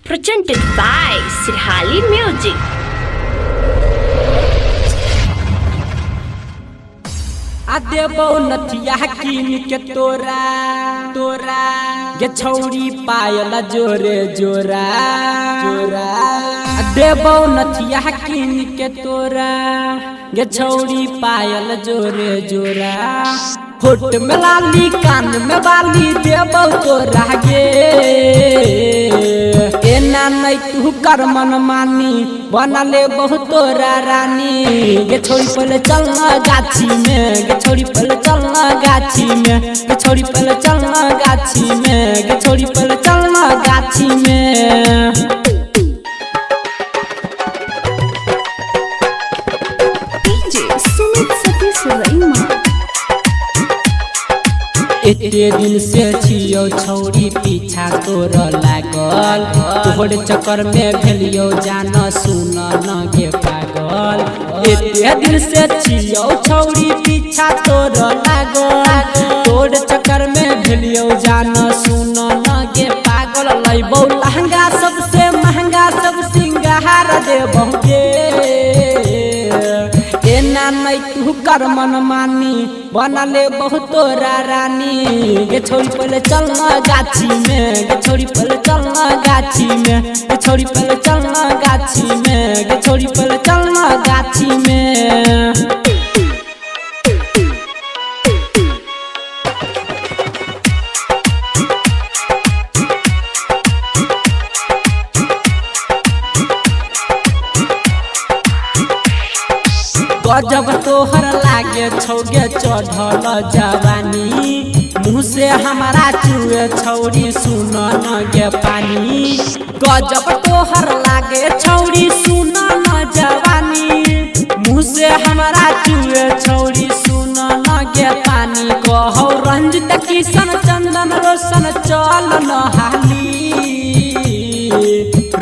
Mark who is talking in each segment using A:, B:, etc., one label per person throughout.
A: Presented by Sirhali Music.
B: देबो नथिया कीन के तोरा गे छौरी पायल जोरे जोरा देबो नथिया कीन के तोरा गे छौरी पायल जोरे जोरा होठ में लाली कान में बाली देबो तोरा गे एना नहीं तू कर मन मानी बना ले बहुत तोरा रानी गे छोड़ी पहले चलना गाछी में गे छोड़ी पहले चलना गाछी में गे छोड़ी पहले चलना गाछी में गे छोड़ी पहले चलना गाछी में
A: DJ Sumit Satish Raima.
B: एते दिन से छियो छौरी पीछा तोर लागल तोहर चक्कर में भेलियो जान सुन न गे पागल एते दिन से छियो छौरी पीछा तोर लागल तोहर चक्कर में भेलियो जान सुन न गे पागल लइबो लहंगा सबसे महंगा सब सिंगार देबो गे एना नहीं तू कर मन मानी बना ले बहुत तोरा रानी गे छोड़ी पहले चलना गाछी में गे छोड़ी पहले चलना गाछी में गे छोड़ी पहले चलना गाछी में गे छोड़ी पहले चलना गाछी में गजब तोहर लागे छौगे चढ़ल जवानी मुँह से हमारा चुए छौरी सुन न गे पानी गजब तोहर लागे छौरी सुन न जवानी मुँह से हमारा चुए छौरी सुन न गे पानी कहो रंजित किशन चंदन रोशन चल न हाली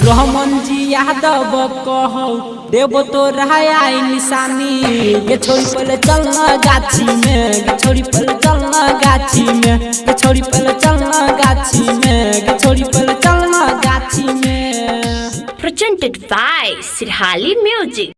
B: रहमान जी यादव कहो देबो तो आई निशानी गे छोड़ी पहले चलना गाछी में गे छोड़ी पहले चलना गाछी में गे छोड़ी पहले चलना गाछी में गे छोड़ी पहले चलना गाछी में
A: Presented by Sirhali Music.